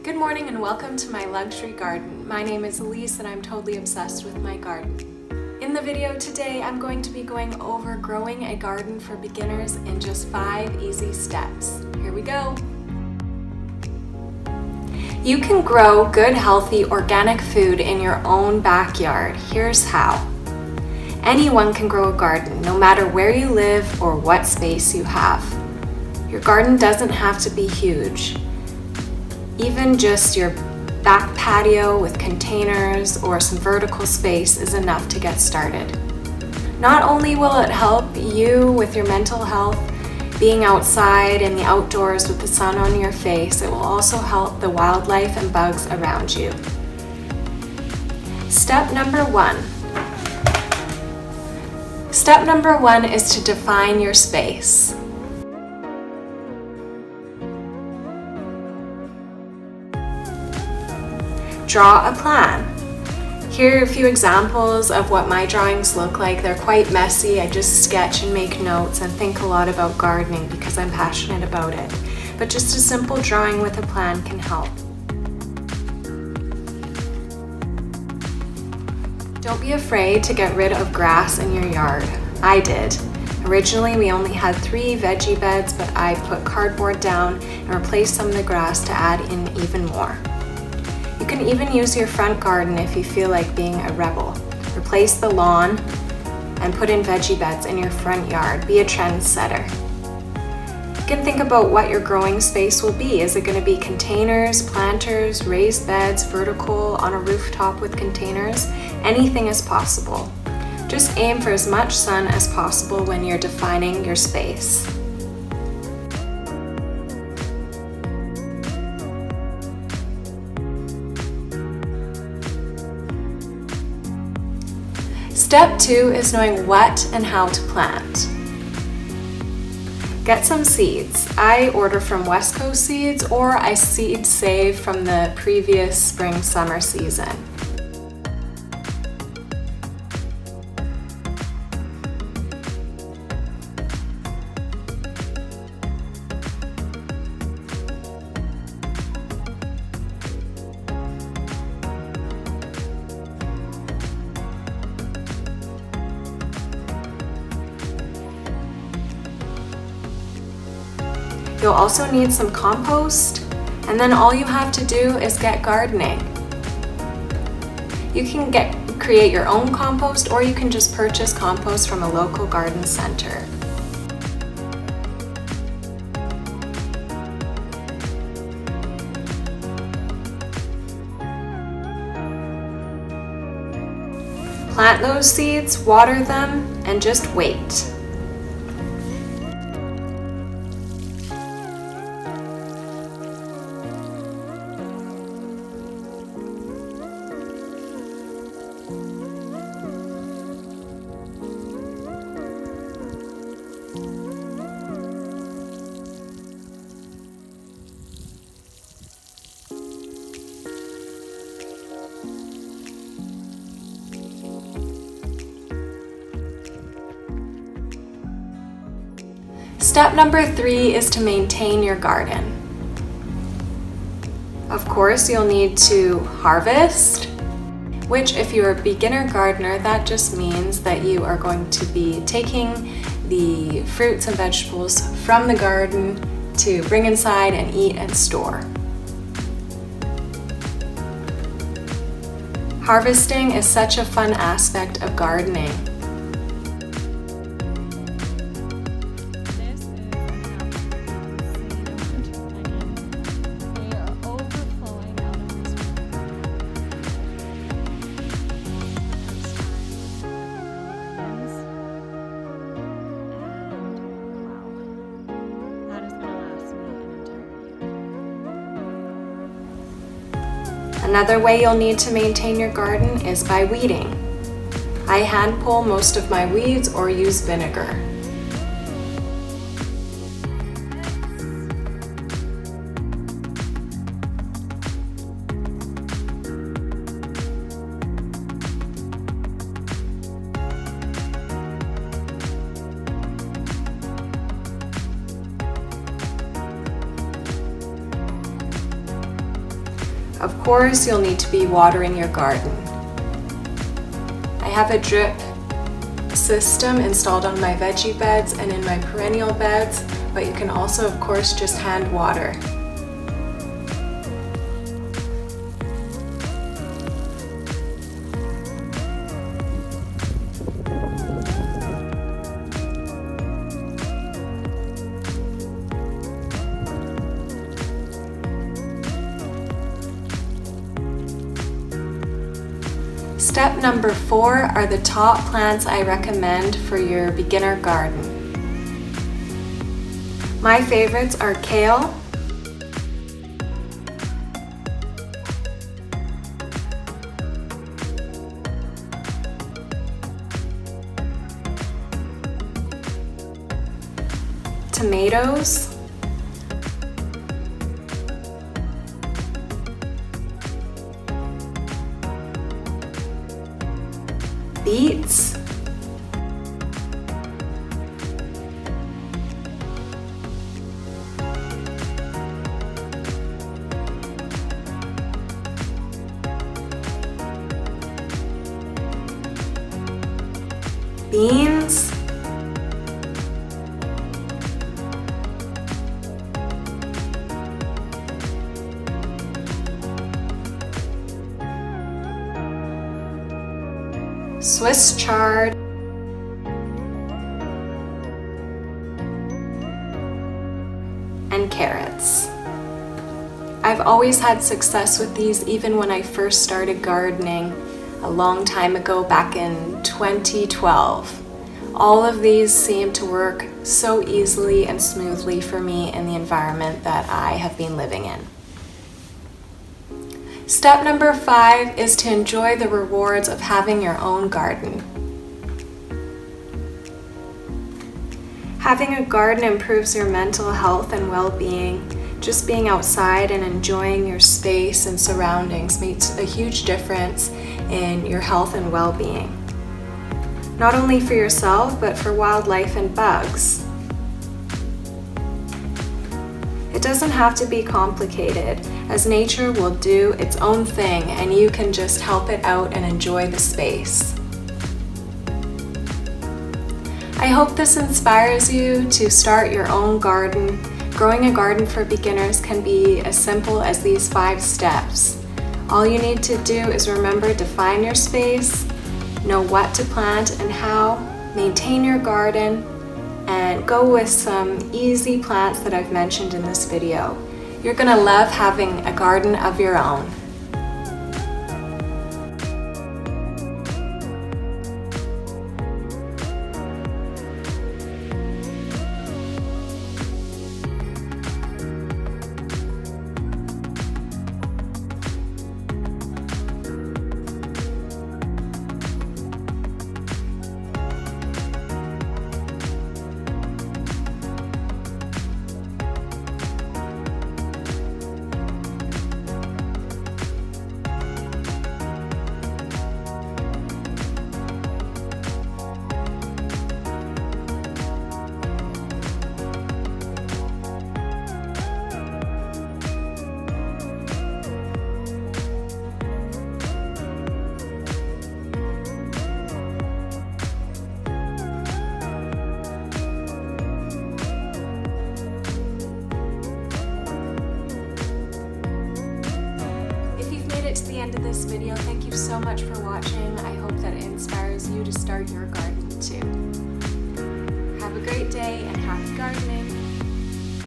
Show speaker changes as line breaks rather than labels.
Good morning and welcome to my luxury garden. My name is Elise and I'm totally obsessed with my garden. In the video today, I'm going to be going over growing a garden for beginners in just 5 easy steps. Here we go. You can grow good, healthy, organic food in your own backyard. Here's how. Anyone can grow a garden, no matter where you live or what space you have. Your garden doesn't have to be huge. Even just your back patio with containers or some vertical space is enough to get started. Not only will it help you with your mental health, being outside in the outdoors with the sun on your face, it will also help the wildlife and bugs around you. Step number one. Step number one is to define your space. Draw a plan. Here are a few examples of what my drawings look like. They're quite messy. I just sketch and make notes and think a lot about gardening because I'm passionate about it. But just a simple drawing with a plan can help. Don't be afraid to get rid of grass in your yard. I did. Originally, we only had 3 veggie beds, but I put cardboard down and replaced some of the grass to add in even more. You can even use your front garden if you feel like being a rebel. Replace the lawn and put in veggie beds in your front yard. Be a trendsetter. You can think about what your growing space will be. Is it going to be containers, planters, raised beds, vertical, on a rooftop with containers? Anything is possible. Just aim for as much sun as possible when you're defining your space. Step 2 is knowing what and how to plant. Get some seeds. I order from West Coast Seeds or I seed save from the previous spring-summer season. You'll also need some compost, and then all you have to do is get gardening. You can create your own compost, or you can just purchase compost from a local garden center. Plant those seeds, water them, and just wait. Step number 3 is to maintain your garden. Of course, you'll need to harvest, which if you're a beginner gardener, that just means that you are going to be taking the fruits and vegetables from the garden to bring inside and eat and store. Harvesting is such a fun aspect of gardening. Another way you'll need to maintain your garden is by weeding. I hand pull most of my weeds or use vinegar. Of course, you'll need to be watering your garden. I have a drip system installed on my veggie beds and in my perennial beds, but you can also, of course, just hand water. Step number 4 are the top plants I recommend for your beginner garden. My favorites are kale, tomatoes, beets, beans, Swiss chard, and carrots. I've always had success with these even when I first started gardening a long time ago, back in 2012. All of these seem to work so easily and smoothly for me in the environment that I have been living in. Step number 5 is to enjoy the rewards of having your own garden. Having a garden improves your mental health and well-being. Just being outside and enjoying your space and surroundings makes a huge difference in your health and well-being. Not only for yourself, but for wildlife and bugs. It doesn't have to be complicated, as nature will do its own thing and you can just help it out and enjoy the space. I hope this inspires you to start your own garden. Growing a garden for beginners can be as simple as these 5 steps. All you need to do is remember to find your space, know what to plant and how, maintain your garden, and go with some easy plants that I've mentioned in this video. You're gonna love having a garden of your own. To the end of this video, thank you so much for watching. I hope that it inspires you to start your garden too. Have a great day and happy gardening!